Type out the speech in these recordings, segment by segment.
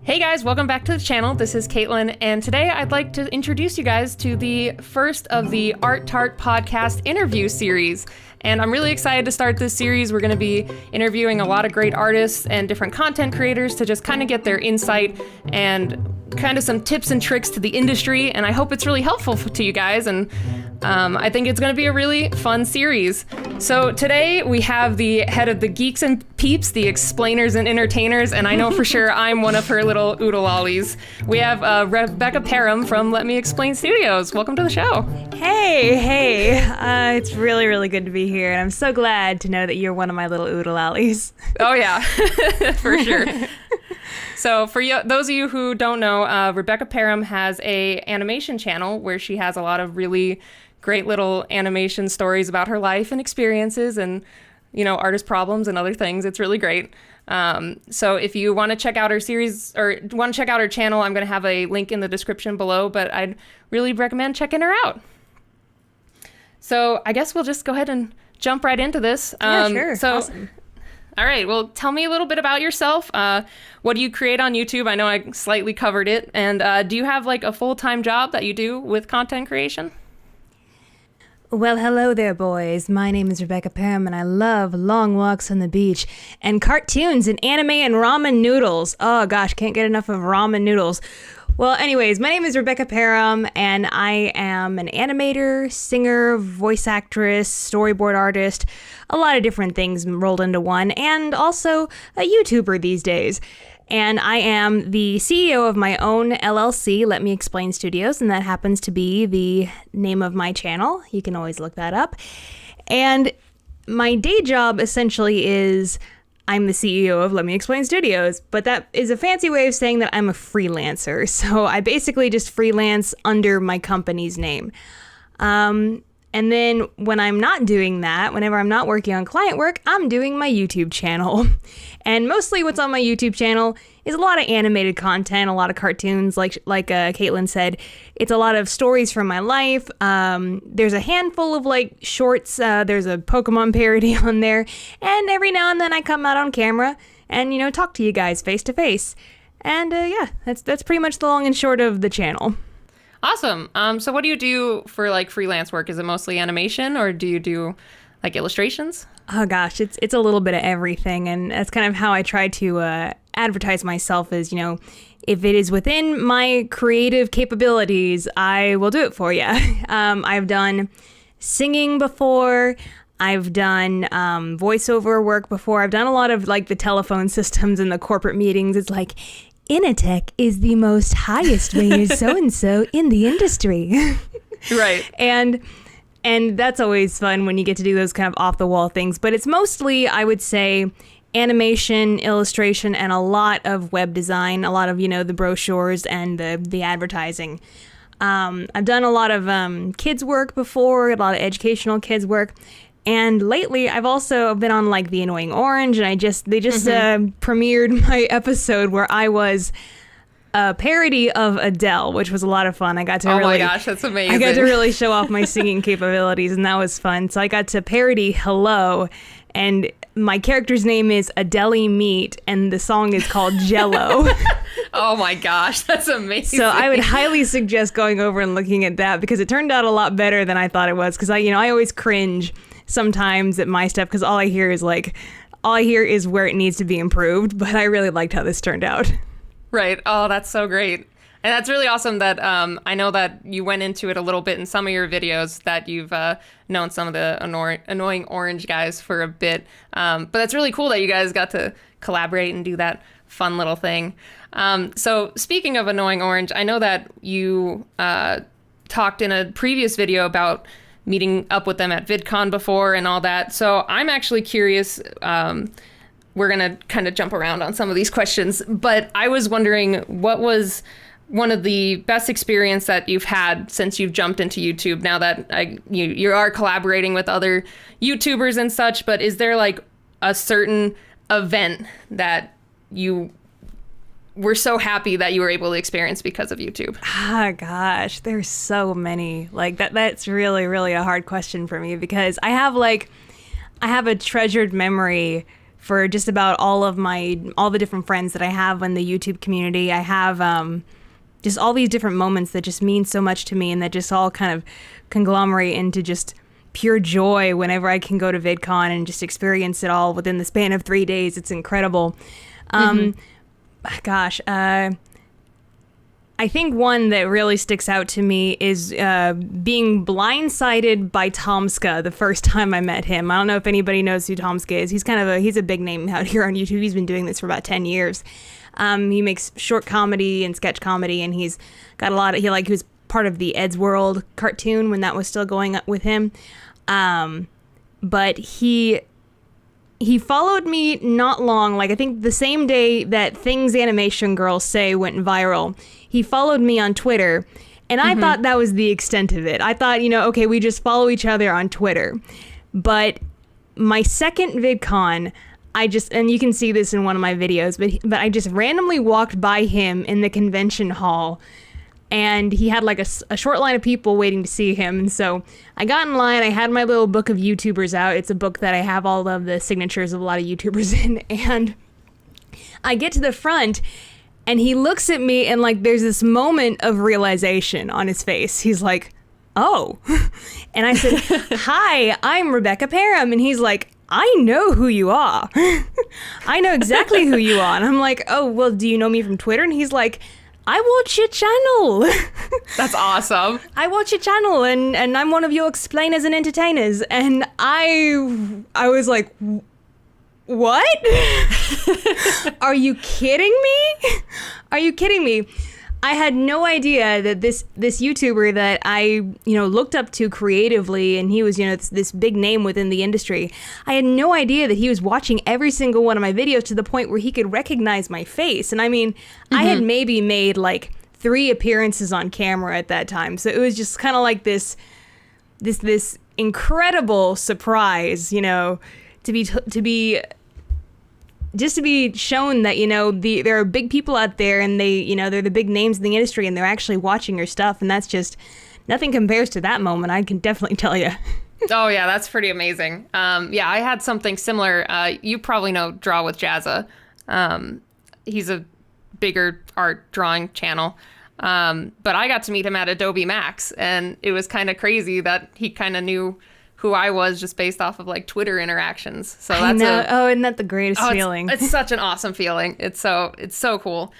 Hey guys, welcome back to the channel. This is Katelyn, and today I'd like to introduce you guys to the first of the Art Tart Podcast interview series. And I'm really excited to start this series. We're going to be interviewing a lot of great artists and different content creators to just kind of get their insight and kind of some tips and tricks to the industry. And I hope it's really helpful to you guys. And I think it's going to be a really fun series. So today we have the head of the Geeks and Peeps, the explainers and entertainers. And I know for sure I'm one of her little oodle lollies. We have Rebecca Parham from Let Me Explain Studios. Welcome to the show. Hey. It's really, really good to be here. And I'm so glad to know that you're one of my little oodle lollies. Oh, yeah, for sure. So for those of you who don't know, Rebecca Parham has a animation channel where she has a lot of really great little animation stories about her life and experiences and, you know, artist problems and other things. It's really great. So if you want to check out her series or want to check out her channel, I'm going to have a link in the description below, but I'd really recommend checking her out. So I guess we'll just go ahead and jump right into this. Yeah, sure. So, awesome. All right. Well, tell me a little bit about yourself. What do you create on YouTube? I know I slightly covered it. And do you have like a full-time job that you do with content creation? Well, hello there, boys. My name is Rebecca Parham, and I love long walks on the beach and cartoons and anime and ramen noodles. Oh, gosh, can't get enough of ramen noodles. Well, anyways, my name is Rebecca Parham, and I am an animator, singer, voice actress, storyboard artist, a lot of different things rolled into one, and also a YouTuber these days. And I am the CEO of my own LLC, Let Me Explain Studios, and that happens to be the name of my channel. You can always look that up. And my day job essentially is I'm the CEO of Let Me Explain Studios, but that is a fancy way of saying that I'm a freelancer. So I basically just freelance under my company's name. And then when I'm not doing that, whenever I'm not working on client work, I'm doing my YouTube channel. And mostly what's on my YouTube channel is a lot of animated content, a lot of cartoons, like Katelyn said. It's a lot of stories from my life. There's a handful of like shorts. There's a Pokemon parody on there. And every now and then I come out on camera and, you know, talk to you guys face to face. And yeah, that's pretty much the long and short of the channel. Awesome. So what do you do for like freelance work? Is it mostly animation or do you do like illustrations? Oh gosh, it's a little bit of everything, and that's kind of how I try to advertise myself is, you know, if it is within my creative capabilities, I will do it for you. I've done singing before. I've done voiceover work before. I've done a lot of like the telephone systems and the corporate meetings. It's like, Initech is the most highest rated so-and-so in the industry. Right. And that's always fun when you get to do those kind of off-the-wall things. But it's mostly, I would say, animation, illustration, and a lot of web design, a lot of, you know, the brochures and the advertising. I've done a lot of kids work before, a lot of educational kids work. And lately, I've also been on like The Annoying Orange, and they just premiered my episode where I was a parody of Adele, which was a lot of fun. I got to my gosh, that's amazing. I got to really show off my singing capabilities, and that was fun. So I got to parody Hello, and my character's name is Adele Meat, and the song is called Jello. Oh my gosh, that's amazing. So I would highly suggest going over and looking at that because it turned out a lot better than I thought it was. Because I always cringe sometimes at my stuff because all I hear is where it needs to be improved. But I really liked how this turned out. Right. Oh, that's so great. And that's really awesome that I know that you went into it a little bit in some of your videos, that you've known some of the Annoying Orange guys for a bit. But that's really cool that you guys got to collaborate and do that fun little thing. So speaking of Annoying Orange, I know that you talked in a previous video about meeting up with them at VidCon before and all that. So I'm actually curious. We're going to kind of jump around on some of these questions, but I was wondering, what was one of the best experience that you've had since you've jumped into YouTube, now that you are collaborating with other YouTubers and such, but is there like a certain event that you were so happy that you were able to experience because of YouTube? Ah, gosh, there's so many. Like that's really, really a hard question for me because I have a treasured memory for just about all the different friends that I have in the YouTube community. I have just all these different moments that just mean so much to me, and that just all kind of conglomerate into just pure joy whenever I can go to VidCon and just experience it all within the span of 3 days. It's incredible. Gosh, I think one that really sticks out to me is being blindsided by Tomska the first time I met him. I don't know if anybody knows who Tomska is. He's a big name out here on YouTube. He's been doing this for about 10 years. He makes short comedy and sketch comedy, and he's got he was part of the Ed's World cartoon when that was still going up with him. But he followed me not long, like I think the same day that Things Animation Girls Say went viral. He followed me on Twitter, and I thought that was the extent of it. I thought, okay, we just follow each other on Twitter. But my second VidCon, and you can see this in one of my videos, but I just randomly walked by him in the convention hall, and he had like a short line of people waiting to see him. And so I got in line. I had my little book of YouTubers out. It's a book that I have all of the signatures of a lot of YouTubers in. And I get to the front, and he looks at me, and like there's this moment of realization on his face. He's like, oh. And I said, hi, I'm Rebecca Parham. And he's like, I know who you are. I know exactly who you are. And I'm like, oh, well, do you know me from Twitter? And he's like, I watch your channel. That's awesome. I watch your channel, and I'm one of your explainers and entertainers. And I was like, what? Are you kidding me? Are you kidding me? I had no idea that this YouTuber that I, looked up to creatively, and he was, this big name within the industry. I had no idea that he was watching every single one of my videos to the point where he could recognize my face. And I mean, I had maybe made like 3 appearances on camera at that time. So it was just kind of like this incredible surprise, to be shown that, there are big people out there, and they're the big names in the industry, and they're actually watching your stuff. And that's just, nothing compares to that moment. I can definitely tell you. Oh yeah, that's pretty amazing. Yeah, I had something similar. You probably know Draw with Jazza. He's a bigger art drawing channel. But I got to meet him at Adobe Max, and it was kind of crazy that he kind of knew who I was just based off of like Twitter interactions. So that's isn't that the greatest feeling? It's such an awesome feeling. It's so cool.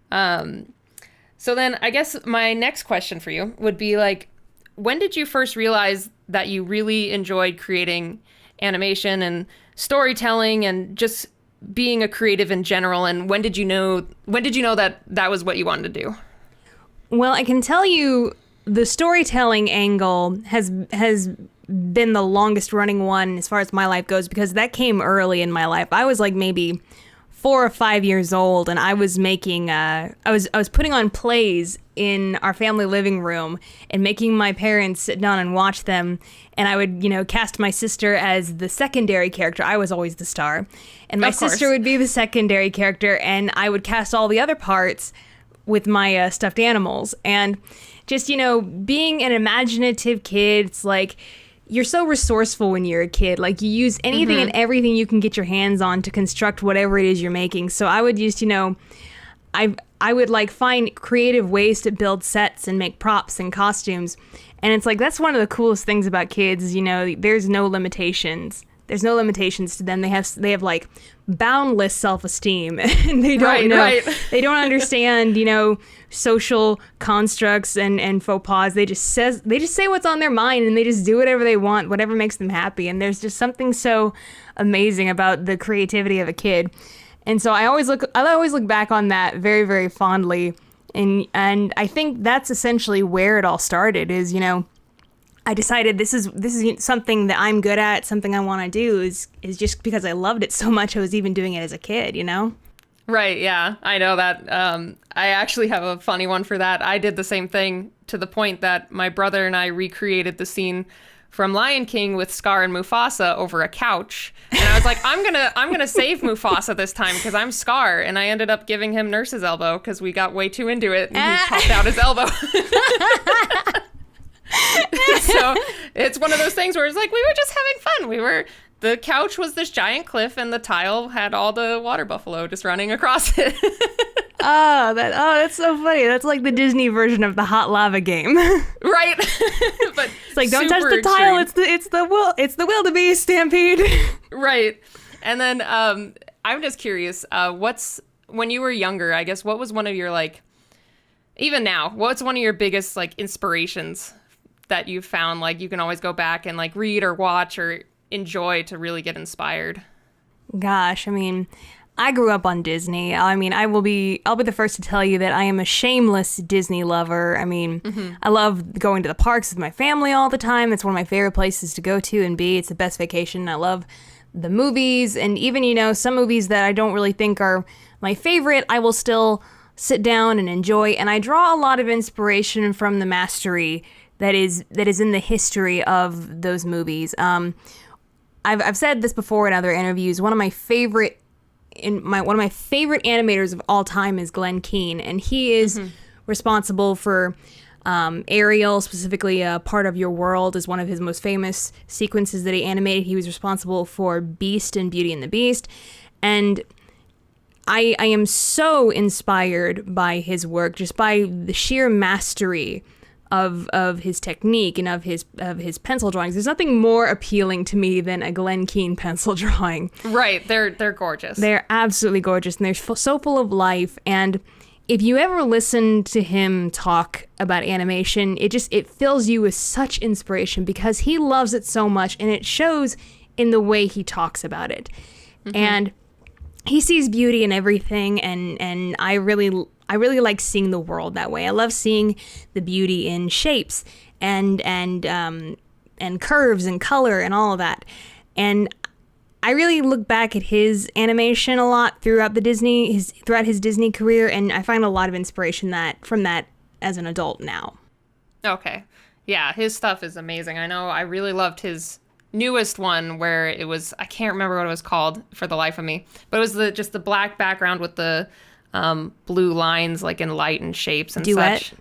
So then I guess my next question for you would be like, when did you first realize that you really enjoyed creating animation and storytelling and just being a creative in general? And when did you know that that was what you wanted to do? Well, I can tell you the storytelling angle has been the longest running one as far as my life goes, because that came early in my life. I was like maybe 4 or 5 years old, and I was making I was putting on plays in our family living room and making my parents sit down and watch them. And I would, cast my sister as the secondary character. I was always the star, and my sister would be the secondary character, and I would cast all the other parts with my stuffed animals. And just, being an imaginative kid, it's like, you're so resourceful when you're a kid. Like, you use anything and everything you can get your hands on to construct whatever it is you're making. So I would just, I would like find creative ways to build sets and make props and costumes. And it's like, that's one of the coolest things about kids is, there's no limitations. There's no limitations to them. They have like boundless self-esteem, and they don't they don't understand, social constructs and faux pas. They just say what's on their mind, and they just do whatever they want, whatever makes them happy. And there's just something so amazing about the creativity of a kid. And so I always look back on that very, very fondly. And I think that's essentially where it all started is, I decided this is something that I'm good at, something I want to do is just because I loved it so much. I was even doing it as a kid, Right. Yeah, I know that. I actually have a funny one for that. I did the same thing to the point that my brother and I recreated the scene from Lion King with Scar and Mufasa over a couch. And I was like, I'm gonna save Mufasa this time because I'm Scar. And I ended up giving him Nurse's elbow because we got way too into it, and he popped out his elbow. So it's one of those things where it's like we were just having fun. We were the couch was this giant cliff, and the tile had all the water buffalo just running across it. That's so funny. That's like the Disney version of the hot lava game. Right. But it's like, don't touch the tile. It's the wildebeest stampede. Right. And then I'm just curious, when you were younger, I guess, what was one of your, like, even now, what's one of your biggest, like, inspirations that you found, like, you can always go back and, like, read or watch or enjoy to really get inspired? Gosh, I mean, I grew up on Disney. I mean, I'll be the first to tell you that I am a shameless Disney lover. I mean, I love going to the parks with my family all the time. It's one of my favorite places to go to and be. It's the best vacation. I love the movies, and even, some movies that I don't really think are my favorite, I will still sit down and enjoy. And I draw a lot of inspiration from the mastery that is in the history of those movies. I've said this before in other interviews. One of my favorite animators of all time is Glenn Keane, and he is responsible for Ariel, specifically Part of Your World is one of his most famous sequences that he animated. He was responsible for Beast and Beauty and the Beast, and I am so inspired by his work, just by the sheer mastery of his technique and of his pencil drawings. There's nothing more appealing to me than a Glenn Keane pencil drawing. Right, they're gorgeous. They're absolutely gorgeous, and they're so full of life. And if you ever listen to him talk about animation, it fills you with such inspiration because he loves it so much, and it shows in the way he talks about it. And he sees beauty in everything, and I really like seeing the world that way. I love seeing the beauty in shapes and curves and color and all of that. And I really look back at his animation a lot throughout his Disney career, and I find a lot of inspiration from that as an adult now. Okay. Yeah, his stuff is amazing. I know I really loved his newest one where it was, I can't remember what it was called for the life of me, but it was just the black background with the blue lines, like in light and shapes and Duet? Such.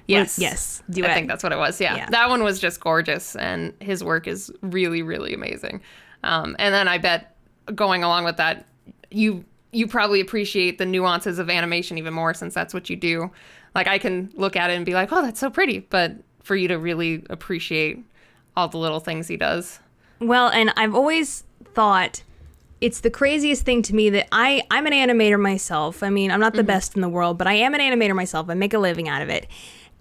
Yes, Duet. I think that's what it was. Yeah, that one was just gorgeous, and his work is really, really amazing. And then I bet going along with that, you probably appreciate the nuances of animation even more, since that's what you do. Like, I can look at it and be like, oh, that's so pretty, but for you to really appreciate all the little things he does. Well, and I've always thought it's the craziest thing to me that I'm an animator myself. I mean, I'm not the best in the world, but I am an animator myself. I make a living out of it.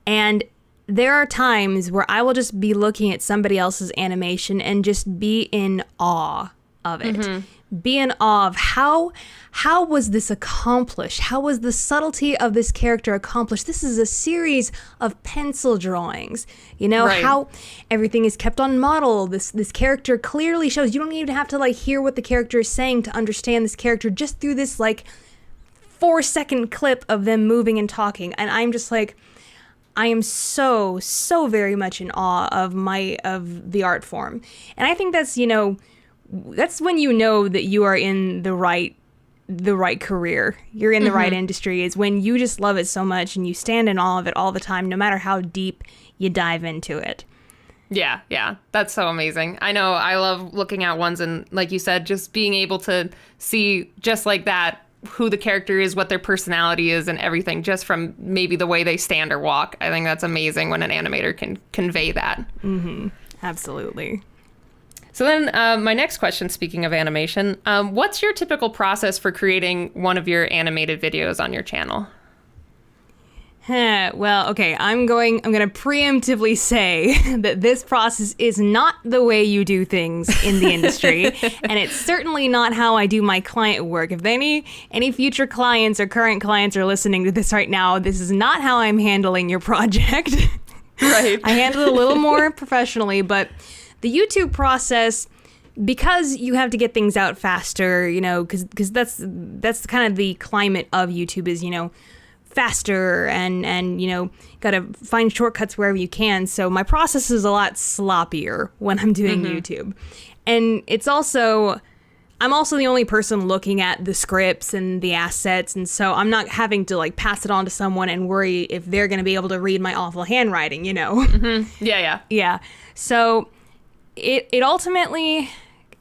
And there are times where I will just be looking at somebody else's animation and just be in awe of it. Be in awe of how was this accomplished? How was the subtlety of this character accomplished? This is a series of pencil drawings. Right. How everything is kept on model. This character clearly shows. You don't even have to like hear what the character is saying to understand this character just through this like 4-second clip of them moving and talking. And I'm just like, I am so very much in awe of the art form. And I think that's, that's when you know that you are in the right career. You're in the right industry, is when you just love it so much and you stand in awe of it all the time, no matter how deep you dive into it. Yeah. That's so amazing. I know I love looking at ones and, like you said, just being able to see just like that, who the character is, what their personality is, and everything just from maybe the way they stand or walk. I think that's amazing when an animator can convey that. Absolutely. So then my next question, speaking of animation, what's your typical process for creating one of your animated videos on your channel? Well, okay, I'm going to preemptively say that this process is not the way you do things in the industry, and it's certainly not how I do my client work. If any future clients or current clients are listening to this right now, this is not how I'm handling your project. Right. I handle it a little more professionally, but the YouTube process, because you have to get things out faster, because that's kind of the climate of YouTube is, faster and gotta find shortcuts wherever you can. So my process is a lot sloppier when I'm doing YouTube. And I'm also the only person looking at the scripts and the assets, and so I'm not having to like pass it on to someone and worry if they're gonna be able to read my awful handwriting, Yeah. Yeah. So it ultimately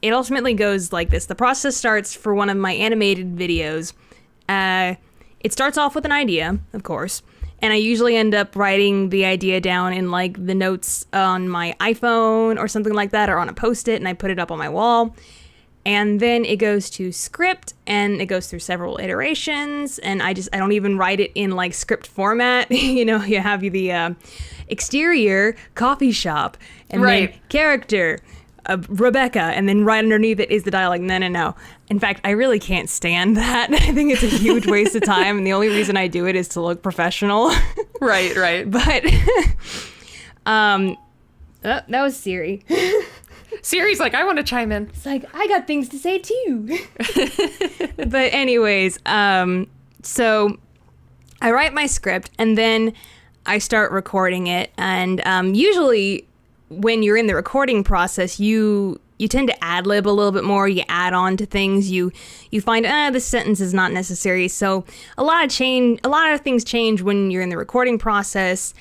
it ultimately goes like this. The process starts for one of my animated videos. It starts off with an idea, of course, and I usually end up writing the idea down in like the notes on my iPhone or something like that, or on a Post-it, and I put it up on my wall. And then it goes to script, and it goes through several iterations, and I don't even write it in like script format. You know, you have the exterior coffee shop, and then character Rebecca, and then right underneath it is the dialogue. No. In fact, I really can't stand that. I think it's a huge waste of time, and the only reason I do it is to look professional. Right. But that was Siri. Siri's like, I want to chime in. It's like, I got things to say too. But anyways, so I write my script, and then I start recording it. And usually when you're in the recording process, you tend to ad-lib a little bit more. You add on to things. You find, this sentence is not necessary. So a lot of things change when you're in the recording process.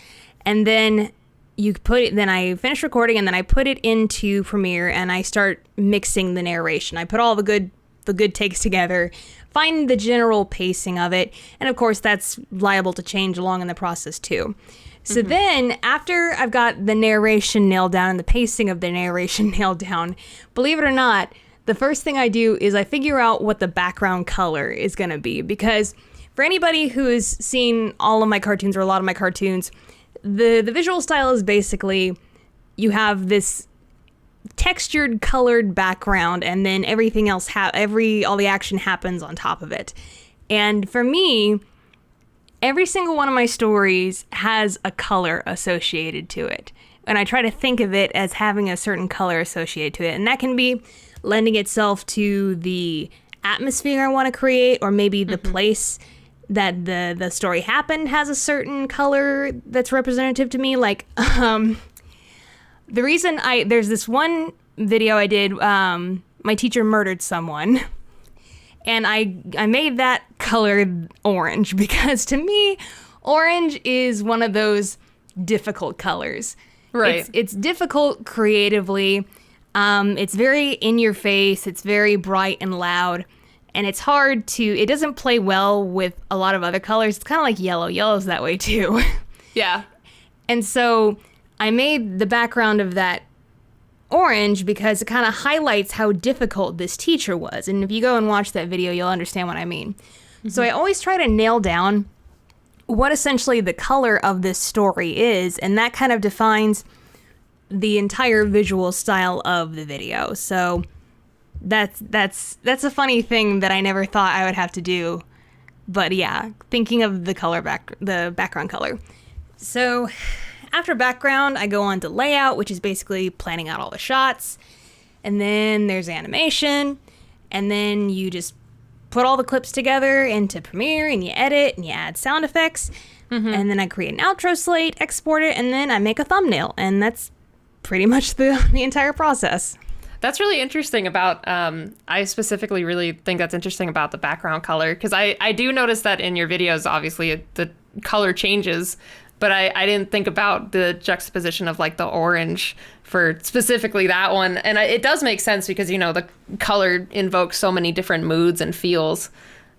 And then then I finish recording, and then I put it into Premiere, and I start mixing the narration. I put all the good takes together, find the general pacing of it, and of course that's liable to change along in the process too. So then, after I've got the narration nailed down and the pacing of the narration nailed down, believe it or not, the first thing I do is I figure out what the background color is going to be. Because for anybody who has seen all of my cartoons, or a lot of my cartoons, the visual style is basically, you have this textured, colored background, and then everything else, all the action happens on top of it. And for me, every single one of my stories has a color associated to it. And I try to think of it as having a certain color associated to it. And that can be lending itself to the atmosphere I want to create, or maybe the place that the story happened has a certain color that's representative to me. Like, the reason there's this one video I did, my teacher murdered someone, and I made that color orange, because to me, orange is one of those difficult colors. Right. It's difficult creatively. It's very in your face. It's very bright and loud. And it's hard it doesn't play well with a lot of other colors. It's kind of like yellow. Yellow's that way too. Yeah. And so I made the background of that orange because it kind of highlights how difficult this teacher was. And if you go and watch that video, you'll understand what I mean. So I always try to nail down what essentially the color of this story is, and that kind of defines the entire visual style of the video. So that's a funny thing that I never thought I would have to do. But yeah, thinking of the background color. So after background, I go on to layout, which is basically planning out all the shots. And then there's animation. And then you just put all the clips together into Premiere, and you edit, and you add sound effects. And then I create an outro slate, export it, and then I make a thumbnail. And that's pretty much the entire process. That's really interesting about, I specifically really think that's interesting about the background color, because I do notice that in your videos, obviously, the color changes, but I didn't think about the juxtaposition of like the orange for specifically that one. And it does make sense because, you know, the color invokes so many different moods and feels.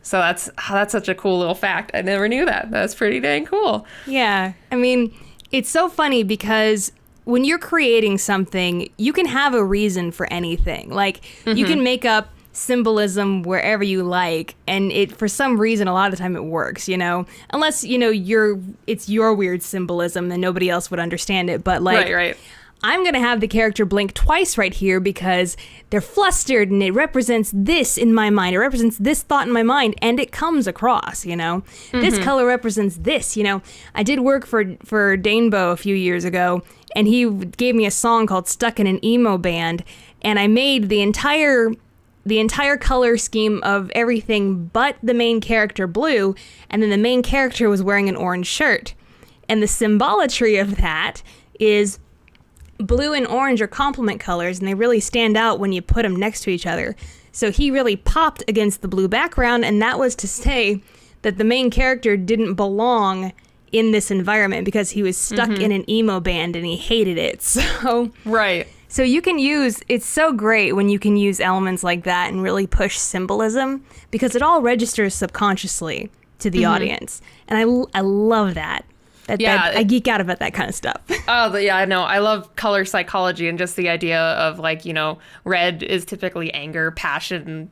So that's such a cool little fact. I never knew that. That's pretty dang cool. Yeah. I mean, it's so funny because when you're creating something, you can have a reason for anything. Like, you can make up symbolism wherever you like, and it, for some reason, a lot of the time it works, you know? Unless, you know, it's your weird symbolism, then nobody else would understand it. But like, right. I'm going to have the character blink twice right here because they're flustered and it represents this in my mind. It represents this thought in my mind, and it comes across, you know? This color represents this, you know? I did work for Danebo a few years ago, and he gave me a song called Stuck in an Emo Band, and I made the entire color scheme of everything but the main character blue, and then the main character was wearing an orange shirt. And the symbolatry of that is blue and orange are complement colors, and they really stand out when you put them next to each other. So he really popped against the blue background, and that was to say that the main character didn't belong in this environment because he was stuck in an emo band and he hated it. So right. So you can use, it's so great when you can use elements like that and really push symbolism because it all registers subconsciously to the audience. And I love that. I geek out about that kind of stuff. Yeah, I know. I love color psychology and just the idea of like, red is typically anger, passion,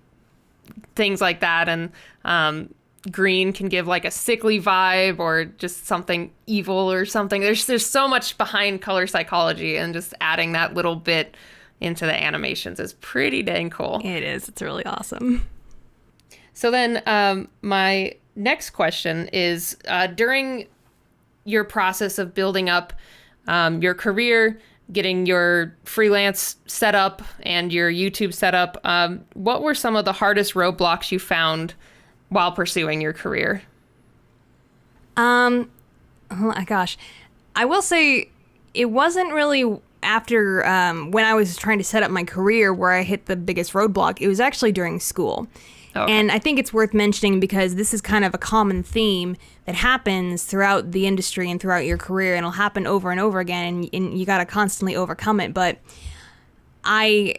things like that. And green can give like a sickly vibe or just something evil or something. There's so much behind color psychology, and just adding that little bit into the animations is pretty dang cool. It is. It's really awesome. So then my next question is, during your process of building up your career, getting your freelance set up and your YouTube set up, what were some of the hardest roadblocks you found while pursuing your career? Oh my gosh. I will say it wasn't really after when I was trying to set up my career where I hit the biggest roadblock. It was actually during school. Okay. And I think it's worth mentioning because this is kind of a common theme that happens throughout the industry and throughout your career, and it'll happen over and over again, and you got to constantly overcome it. But in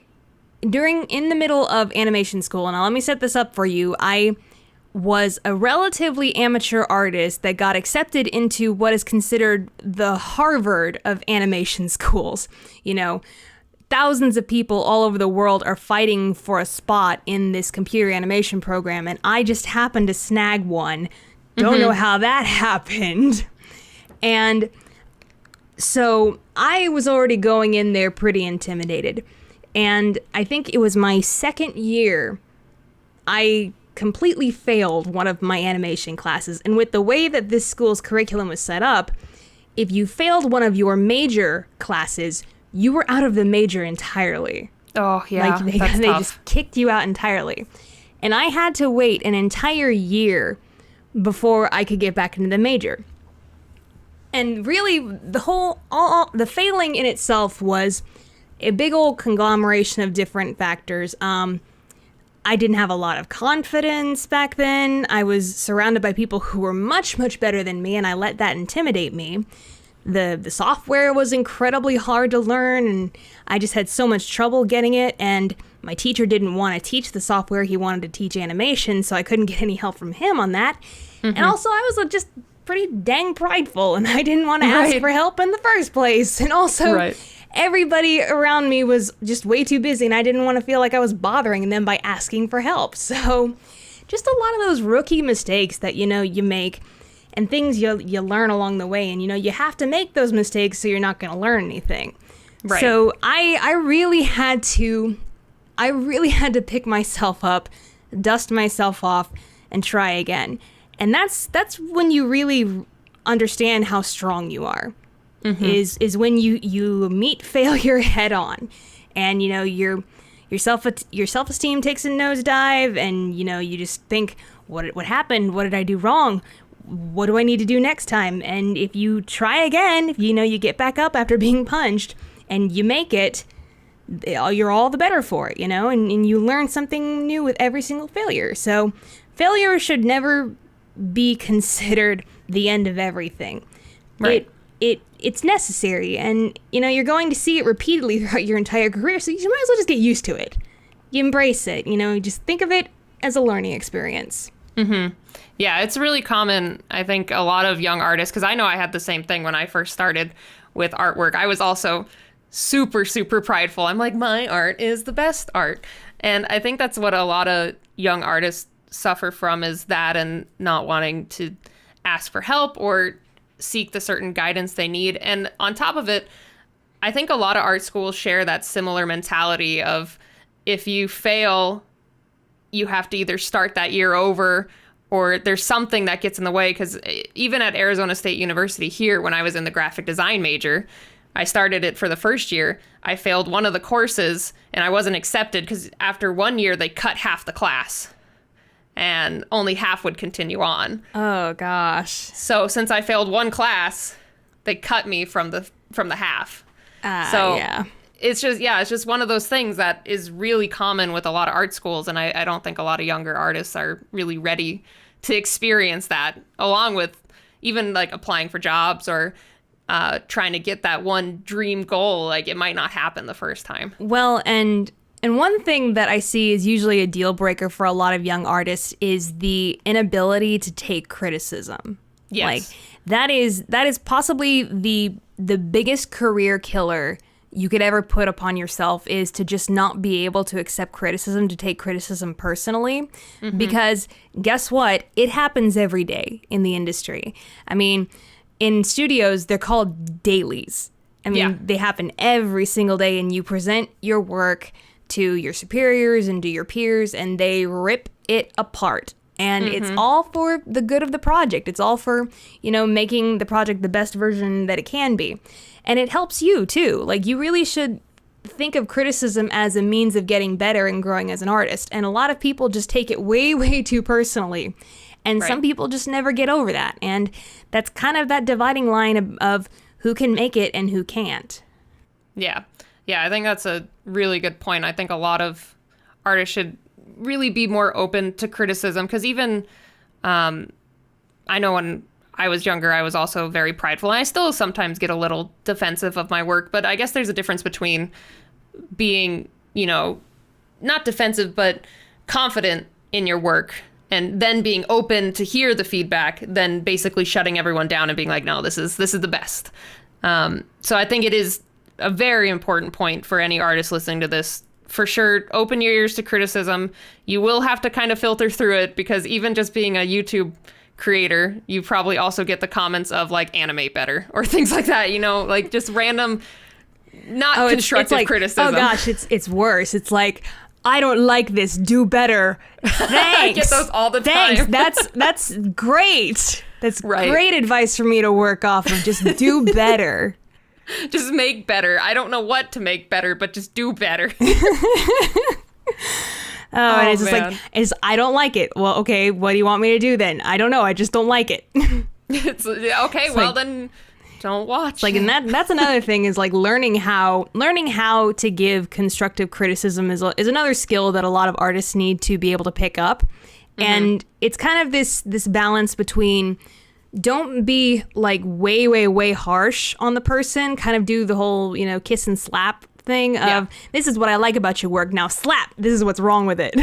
the middle of animation school, and let me set this up for you, I was a relatively amateur artist that got accepted into what is considered the Harvard of animation schools. Thousands of people all over the world are fighting for a spot in this computer animation program, and I just happened to snag one. Don't know how that happened. And so I was already going in there pretty intimidated. And I think it was my second year, I completely failed one of my animation classes. And with the way that this school's curriculum was set up, if you failed one of your major classes, you were out of the major entirely. Oh, yeah, they that's tough. just kicked you out entirely. And I had to wait an entire year before I could get back into the major. And really, the failing in itself was a big old conglomeration of different factors. I didn't have a lot of confidence back then. I was surrounded by people who were much, much better than me, and I let that intimidate me. The software was incredibly hard to learn, and I just had so much trouble getting it, and my teacher didn't want to teach the software. He wanted to teach animation, so I couldn't get any help from him on that. And also, I was just pretty dang prideful, and I didn't want to ask for help in the first place. And also, everybody around me was just way too busy, and I didn't want to feel like I was bothering them by asking for help. So just a lot of those rookie mistakes that, you make, and things you learn along the way. And, you have to make those mistakes so you're not going to learn anything. Right. So I really had to pick myself up, dust myself off, and try again. And that's when you really understand how strong you are. Is when you meet failure head on, and your self-esteem takes a nosedive, and you just think, what happened? What did I do wrong? What do I need to do next time? And if you try again, you get back up after being punched and you make it, you're all the better for it, and you learn something new with every single failure. So failure should never be considered the end of everything. Right. It's necessary, and you're going to see it repeatedly throughout your entire career, so you might as well just get used to it. You embrace it, just think of it as a learning experience. Yeah, it's really common. I think a lot of young artists, because I know I had the same thing when I first started with artwork. I was also super, super prideful. I'm like, my art is the best art. And I think that's what a lot of young artists suffer from, is that, and not wanting to ask for help or seek the certain guidance they need. And on top of it, I think a lot of art schools share that similar mentality of, if you fail, you have to either start that year over, or there's something that gets in the way. Because even at Arizona State University here, when I was in the graphic design major, I started it for the first year. I failed one of the courses and I wasn't accepted because after 1 year, they cut half the class and only half would continue on. Oh, gosh. So since I failed one class, they cut me from the half. Yeah. It's just one of those things that is really common with a lot of art schools. And I don't think a lot of younger artists are really ready to experience that, along with even like applying for jobs or trying to get that one dream goal, like it might not happen the first time. Well, and one thing that I see is usually a deal breaker for a lot of young artists is the inability to take criticism. Yes. Like that is possibly the biggest career killer you could ever put upon yourself, is to just not be able to accept criticism, to take criticism personally. Because guess what? It happens every day in the industry. I mean, in studios, they're called dailies. I mean, they happen every single day, and you present your work to your superiors and to your peers, and they rip it apart. And it's all for the good of the project. It's all for, making the project the best version that it can be. And it helps you, too. Like, you really should think of criticism as a means of getting better and growing as an artist. And a lot of people just take it way, way too personally. And some people just never get over that. And that's kind of that dividing line of who can make it and who can't. Yeah, I think that's a really good point. I think a lot of artists should really be more open to criticism, because even I know when I was younger, I was also very prideful, and I still sometimes get a little defensive of my work, but I guess there's a difference between being, not defensive, but confident in your work, and then being open to hear the feedback, then basically shutting everyone down and being like, no, this is the best. So I think it is a very important point for any artist listening to this. For sure, open your ears to criticism. You will have to kind of filter through it, because even just being a YouTube creator, you probably also get the comments of like, animate better or things like that, like just random, not constructive it's like, criticism. Oh gosh, it's worse. It's like, I don't like this, do better. Thanks. I get those all the time. That's great. That's great advice for me to work off of. Just do better. Just make better. I don't know what to make better, but just do better. And it's just like, I don't like it. Well, okay, what do you want me to do then? I don't know. I just don't like it. It's okay. It's then don't watch. Like, and that's another thing, is like learning how to give constructive criticism is another skill that a lot of artists need to be able to pick up. And it's kind of this balance between, don't be like way, way, way harsh on the person, kind of do the whole, kiss and slap thing of, this is what I like about your work, now slap, this is what's wrong with it.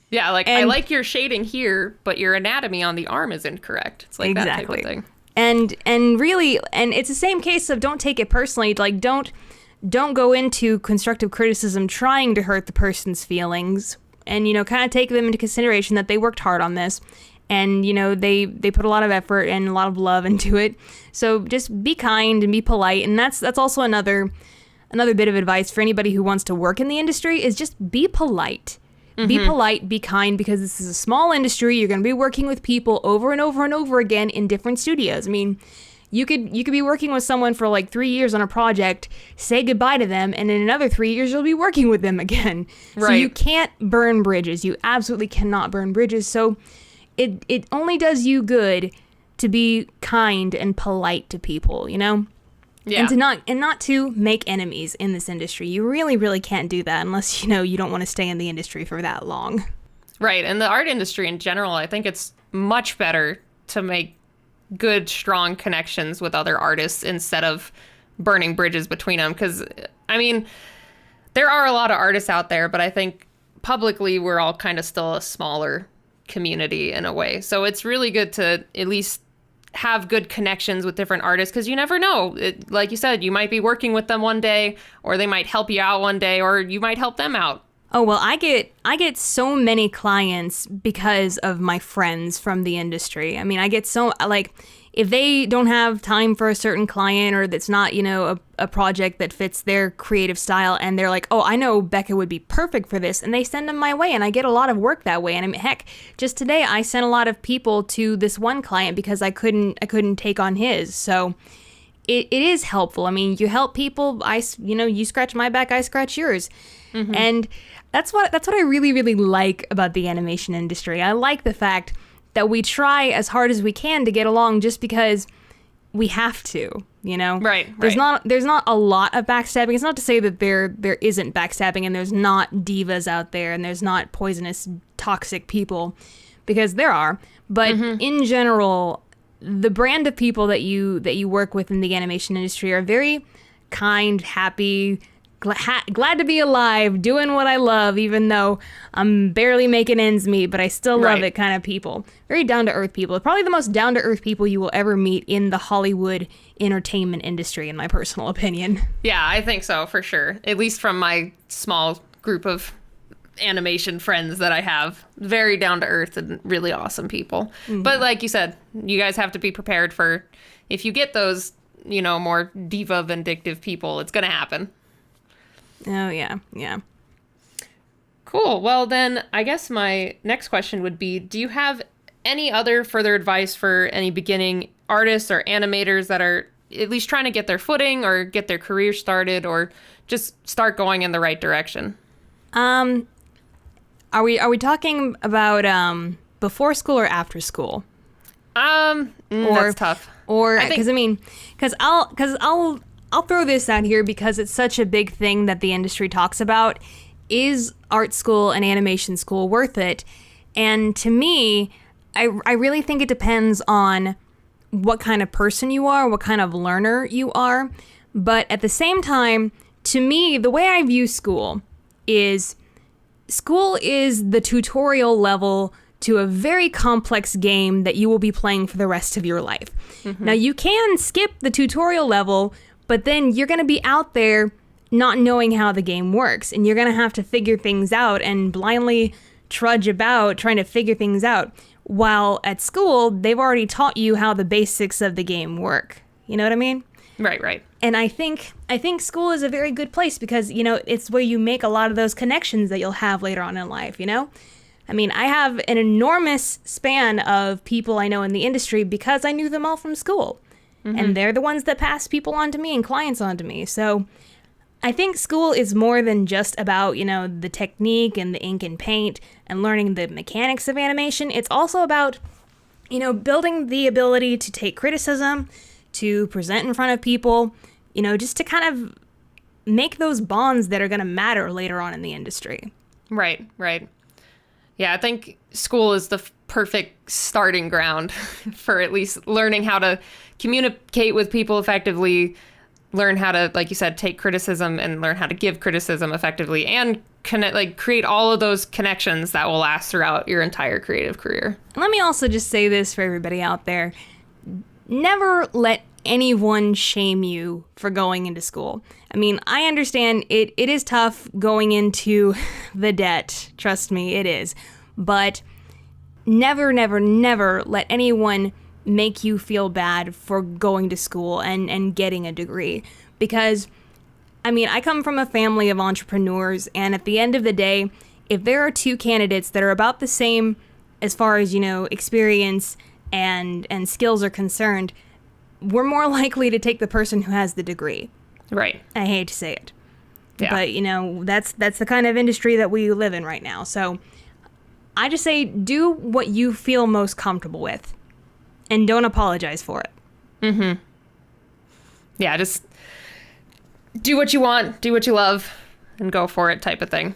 Yeah, like, I like your shading here, but your anatomy on the arm is incorrect. It's like that type of thing. And really, and it's the same case of, don't take it personally. Like, don't go into constructive criticism trying to hurt the person's feelings, and, kind of take them into consideration that they worked hard on this. And, they put a lot of effort and a lot of love into it. So just be kind and be polite. And that's also another bit of advice for anybody who wants to work in the industry, is just be polite. Be polite, be kind, because this is a small industry. You're going to be working with people over and over and over again in different studios. I mean, you could be working with someone for like 3 years on a project, say goodbye to them, and in another 3 years you'll be working with them again. Right. So you can't burn bridges. You absolutely cannot burn bridges. So it only does you good to be kind and polite to people, Yeah. And not to make enemies in this industry. You really, really can't do that unless, you don't want to stay in the industry for that long. Right. And the art industry in general, I think it's much better to make good, strong connections with other artists instead of burning bridges between them. Because, I mean, there are a lot of artists out there, but I think publicly we're all kind of still a smaller community in a way. So it's really good to at least have good connections with different artists, because you never know. Like you said, you might be working with them one day, or they might help you out one day, or you might help them out. Oh, well, I get so many clients because of my friends from the industry. I mean, I get so, like, if they don't have time for a certain client, or that's not, a project that fits their creative style, and they're like, oh, I know Becca would be perfect for this, and they send them my way, and I get a lot of work that way. And I mean, heck, just today I sent a lot of people to this one client because I couldn't take on his. So it is helpful. I mean, you help people, you scratch my back, I scratch yours. And that's what I really, really like about the animation industry. I like the fact that we try as hard as we can to get along, just because we have to, Right. There's not a lot of backstabbing. It's not to say that there isn't backstabbing and there's not divas out there and there's not poisonous, toxic people, because there are. But in general, the brand of people that you work with in the animation industry are very kind, happy, glad to be alive, doing what I love, even though I'm barely making ends meet, but I still love it kind of people. Very down-to-earth people. Probably the most down-to-earth people you will ever meet in the Hollywood entertainment industry, in my personal opinion. Yeah, I think so, for sure. At least from my small group of animation friends that I have. Very down-to-earth and really awesome people. Mm-hmm. But like you said, you guys have to be prepared for, if you get those, more diva vindictive people, it's going to happen. Oh, yeah. Yeah. Cool. Well, then I guess my next question would be, do you have any other further advice for any beginning artists or animators that are at least trying to get their footing or get their career started or just start going in the right direction? Are we talking about before school or after school? That's tough. Or because I'll throw this out here because it's such a big thing that the industry talks about. Is art school and animation school worth it? And to me, I really think it depends on what kind of person you are, what kind of learner you are. But at the same time, to me, the way I view school is the tutorial level to a very complex game that you will be playing for the rest of your life. Mm-hmm. Now, you can skip the tutorial level, but then you're going to be out there not knowing how the game works, and you're going to have to figure things out and blindly trudge about trying to figure things out. While at school, they've already taught you how the basics of the game work. You know what I mean? Right. And I think school is a very good place because, it's where you make a lot of those connections that you'll have later on in life, I mean, I have an enormous span of people I know in the industry because I knew them all from school. Mm-hmm. And they're the ones that pass people on to me and clients on to me. So I think school is more than just about, the technique and the ink and paint and learning the mechanics of animation. It's also about, building the ability to take criticism, to present in front of people, just to kind of make those bonds that are going to matter later on in the industry. Right. Yeah, I think school is the perfect starting ground for at least learning how to communicate with people effectively, learn how to, like you said, take criticism and learn how to give criticism effectively and create all of those connections that will last throughout your entire creative career. Let me also just say this for everybody out there. Never let anyone shame you for going into school. I mean, I understand it is tough going into the debt. Trust me, it is. But never, never, never let anyone make you feel bad for going to school and getting a degree. Because, I come from a family of entrepreneurs, and at the end of the day, if there are two candidates that are about the same as far as, experience and skills are concerned, we're more likely to take the person who has the degree. Right. I hate to say it. Yeah. But, that's the kind of industry that we live in right now. So I just say do what you feel most comfortable with and don't apologize for it. Mm-hmm. Yeah, just do what you want, do what you love, and go for it type of thing.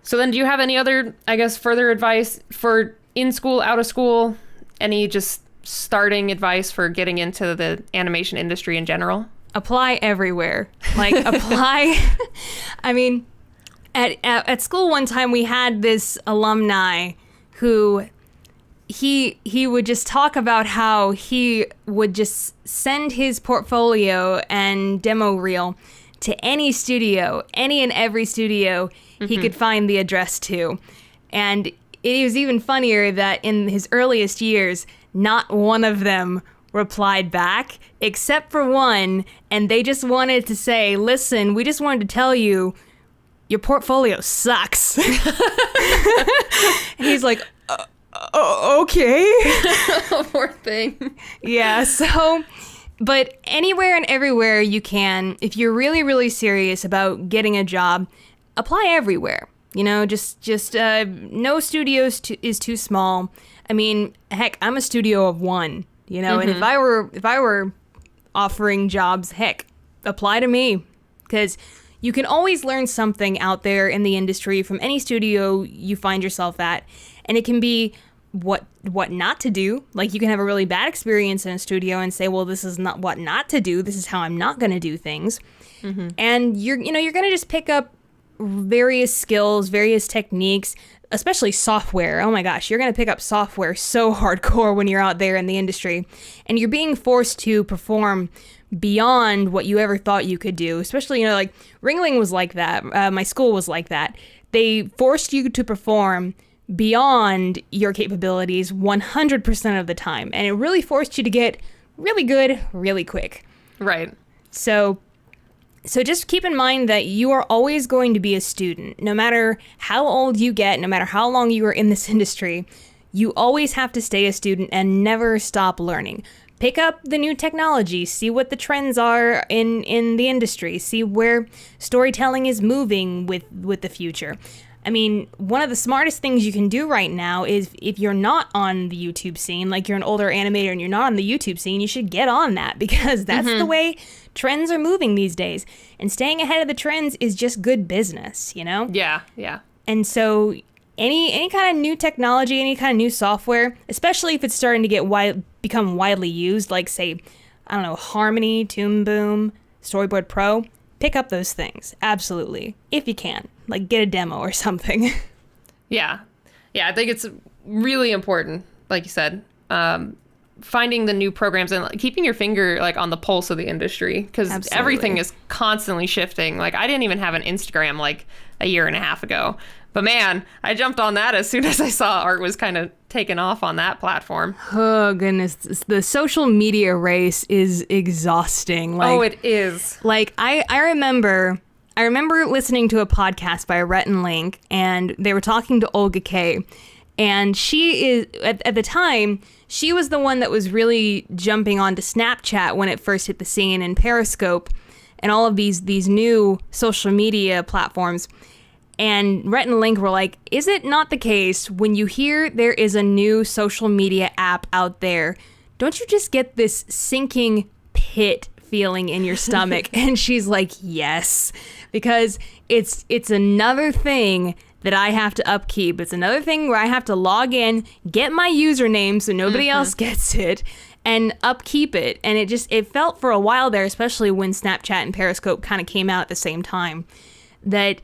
So then do you have any other, further advice for in school, out of school? Any just starting advice for getting into the animation industry in general? Apply everywhere. Apply. At school one time we had this alumni who he would just talk about how he would just send his portfolio and demo reel to any studio, any and every studio he could find the address to. And it was even funnier that in his earliest years, not one of them replied back, except for one, and they just wanted to say, listen, we just wanted to tell you, your portfolio sucks. And he's like, okay. Poor thing. Yeah, so, but anywhere and everywhere you can, if you're really, really serious about getting a job, apply everywhere. Just no studios is too small. Heck, I'm a studio of one, and if I were offering jobs, heck, apply to me, because you can always learn something out there in the industry from any studio you find yourself at, and it can be what not to do. Like, you can have a really bad experience in a studio and say, well, this is not what not to do. This is how I'm not going to do things. And you're going to just pick up various skills, various techniques, especially software. Oh my gosh, you're going to pick up software so hardcore when you're out there in the industry, and you're being forced to perform beyond what you ever thought you could do. Especially, like Ringling was like that. My school was like that. They forced you to perform beyond your capabilities 100% of the time, and it really forced you to get really good really quick. Right. So just keep in mind that you are always going to be a student. No matter how old you get, no matter how long you are in this industry, you always have to stay a student and never stop learning. Pick up the new technology, see what the trends are in the industry, see where storytelling is moving with the future. I mean, one of the smartest things you can do right now is, if you're not on the YouTube scene, like you're an older animator and you're not on the YouTube scene, you should get on that, because that's the way trends are moving these days. And staying ahead of the trends is just good business, Yeah. And so any kind of new technology, any kind of new software, especially if it's starting to become widely used, like, say, I don't know, Harmony, Toon Boom, Storyboard Pro, pick up those things. Absolutely. If you can. Like, get a demo or something. Yeah. I think it's really important, like you said, finding the new programs and keeping your finger on the pulse of the industry, because everything is constantly shifting. Like, I didn't even have an Instagram a year and a half ago, but man, I jumped on that as soon as I saw art was kind of taken off on that platform. Oh goodness, the social media race is exhausting. It is. I remember listening to a podcast by Rhett and Link, and they were talking to Olga Kay, and she is at the time, she was the one that was really jumping onto Snapchat when it first hit the scene, and Periscope and all of these new social media platforms. And Rhett and Link were like, is it not the case when you hear there is a new social media app out there, don't you just get this sinking pit feeling in your stomach? And she's like, yes, because it's another thing that I have to upkeep. It's another thing where I have to log in, get my username so nobody else gets it, and upkeep it. And it felt for a while there, especially when Snapchat and Periscope kind of came out at the same time, that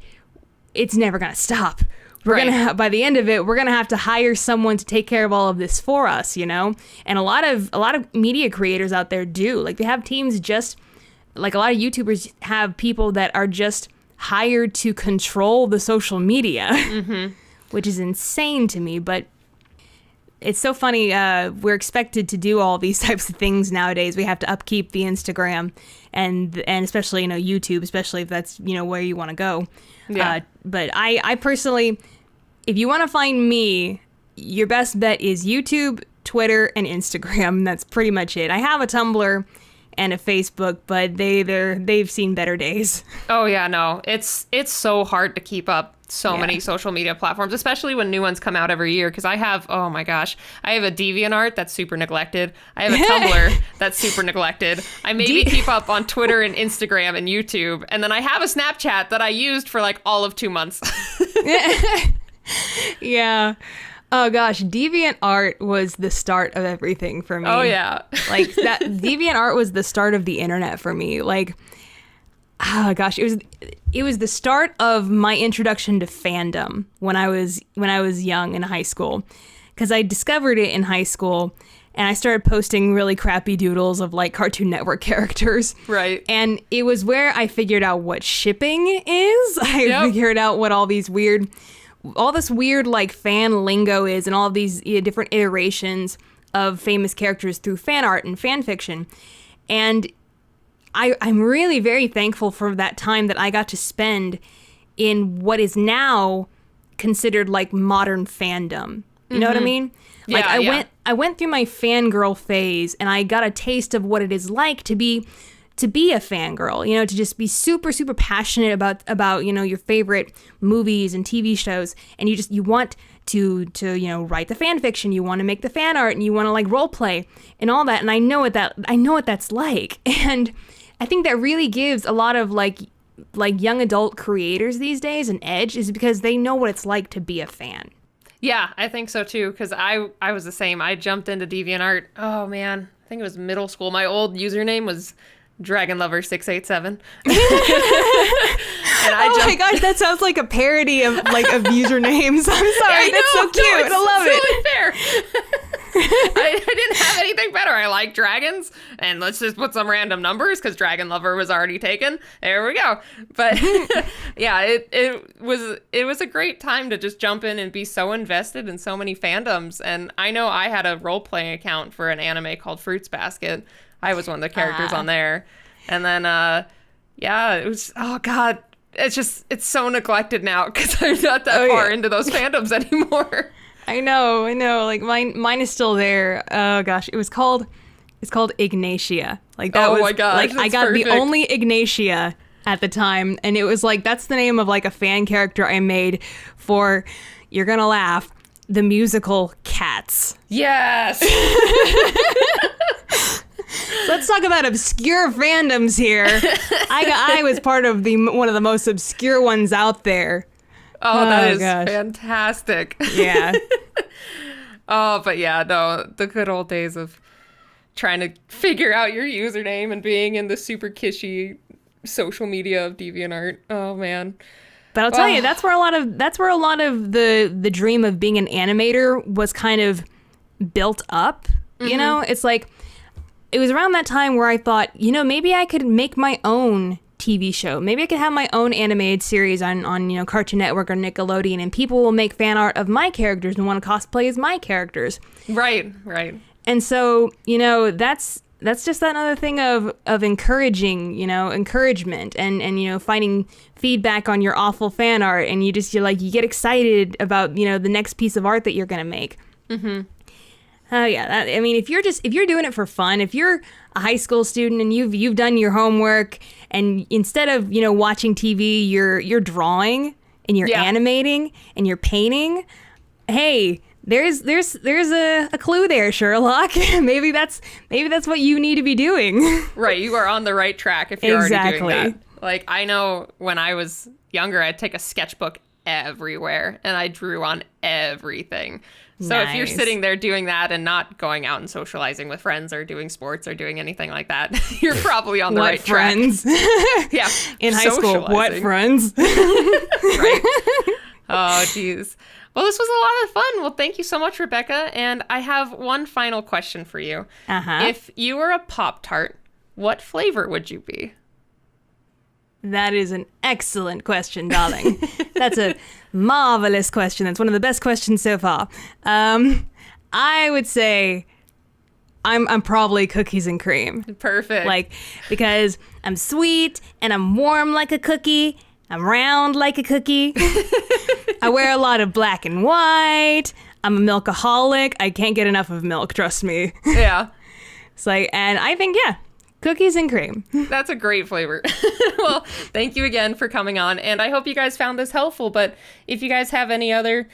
it's never going to stop. We're going to by the end of it, we're going to have to hire someone to take care of all of this for us, And a lot of media creators out there do. Like, they have teams, just like a lot of YouTubers have people that are just hired to control the social media, which is insane to me. But it's so funny. We're expected to do all these types of things nowadays. We have to upkeep the Instagram and especially, YouTube, especially if that's, where you want to go. Yeah. But I personally, if you want to find me, your best bet is YouTube, Twitter, and Instagram. That's pretty much it. I have a Tumblr and a Facebook, but they've seen better days. Oh yeah, no, it's so hard to keep up so many social media platforms, especially when new ones come out every year. Because I have, oh my gosh, I have a DeviantArt that's super neglected. I have a Tumblr that's super neglected. I maybe keep up on Twitter and Instagram and YouTube, and then I have a Snapchat that I used for all of 2 months. Yeah. Oh gosh, DeviantArt was the start of everything for me. Oh yeah. That DeviantArt was the start of the internet for me. Oh gosh, it was the start of my introduction to fandom when I was young in high school, because I discovered it in high school and I started posting really crappy doodles of Cartoon Network characters. Right. And it was where I figured out what shipping is. I figured out what all this weird fan lingo is, and all of these different iterations of famous characters through fan art and fan fiction. And I'm really very thankful for that time that I got to spend in what is now considered modern fandom. You know what I mean? Yeah, I went through my fangirl phase, and I got a taste of what it is like to be a fangirl, to just be super, super passionate about, your favorite movies and TV shows. And you want to write the fan fiction. You want to make the fan art, and you want to role play and all that. And I know what that's like. And I think that really gives a lot of young adult creators these days an edge, is because they know what it's like to be a fan. Yeah, I think so too, because I was the same. I jumped into DeviantArt. Oh man, I think it was middle school. My old username was DragonLover687. My gosh, that sounds like a parody of usernames. I'm sorry, that's so cute. I love it. Totally fair. I didn't have anything better. I like dragons, and let's just put some random numbers because Dragon Lover was already taken. There we go. But yeah, it was a great time to just jump in and be so invested in so many fandoms. And I know I had a role playing account for an anime called Fruits Basket. I was one of the characters on there, and then yeah, it was, oh god, it's so neglected now because I'm not that far into those fandoms anymore. I know. Like mine is still there. Oh gosh, it's called Ignatia. Like that was, my gosh, like I got perfect. The only Ignatia at the time, and it was like that's the name of like a fan character I made for, you're gonna laugh, the musical Cats. Yes. Let's talk about obscure fandoms here. I was part of one of the most obscure ones out there. Oh, that is fantastic. Yeah. Oh, but yeah, no, the good old days of trying to figure out your username and being in the super kishy social media of DeviantArt. Oh man. But I'll tell you, that's where a lot of the dream of being an animator was kind of built up. Mm-hmm. You know, it's like it was around that time where I thought, maybe I could make my own TV show. Maybe I could have my own animated series on Cartoon Network or Nickelodeon, and people will make fan art of my characters and want to cosplay as my characters. Right. And so, that's just another thing of encouraging, encouragement and finding feedback on your awful fan art, and you get excited about, the next piece of art that you're going to make. Mm-hmm. Oh yeah, if you're doing it for fun, if you're a high school student and you've done your homework, and instead of watching TV, you're drawing and you're animating and you're painting, hey, there's a clue there, Sherlock. maybe that's what you need to be doing. Right, you are on the right track if you're already doing that. Like, I know when I was younger, I'd take a sketchbook everywhere and I drew on everything. So If you're sitting there doing that and not going out and socializing with friends or doing sports or doing anything like that, you're probably on the right friends? track. Yeah. In high school, what friends? Right. Oh, geez. Well, this was a lot of fun. Well, thank you so much, Rebecca. And I have one final question for you. Uh-huh. If you were a Pop-Tart, what flavor would you be? That is an excellent question, darling. That's a marvelous question. That's one of the best questions so far. I would say I'm probably cookies and cream. Perfect. Because I'm sweet and I'm warm like a cookie. I'm round like a cookie. I wear a lot of black and white. I'm a milkaholic. I can't get enough of milk, trust me. Yeah. And I think, cookies and cream. That's a great flavor. Well, thank you again for coming on, and I hope you guys found this helpful. But if you guys have any other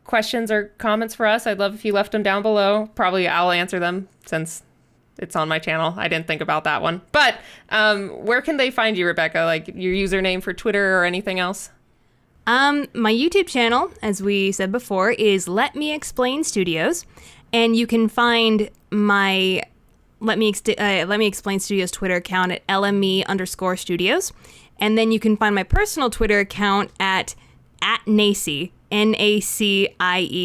questions or comments for us, I'd love if you left them down below. Probably I'll answer them since it's on my channel. I didn't think about that one. But where can they find you, Rebecca? Like your username for Twitter or anything else? My YouTube channel, as we said before, is Let Me Explain Studios, and you can find my Let Me Explain Studios Twitter account at LME_studios. And then you can find my personal Twitter account at Nacie, Nacie.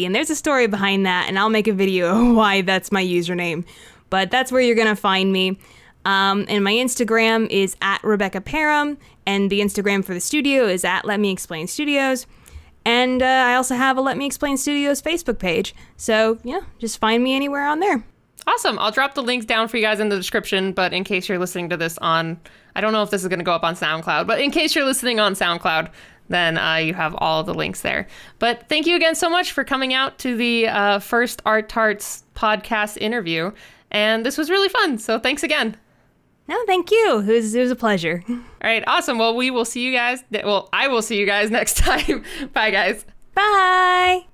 And there's a story behind that, and I'll make a video of why that's my username. But that's where you're going to find me. And my Instagram is at Rebecca Parham, and the Instagram for the studio is at Let Me Explain Studios. And I also have a Let Me Explain Studios Facebook page. So, just find me anywhere on there. Awesome. I'll drop the links down for you guys in the description, but in case you're listening to this on, I don't know if this is going to go up on SoundCloud, but in case you're listening on SoundCloud, then you have all of the links there. But thank you again so much for coming out to the first Art Tarts podcast interview. And this was really fun. So thanks again. No, thank you. It was a pleasure. All right. Awesome. Well, I will see you guys next time. Bye, guys. Bye.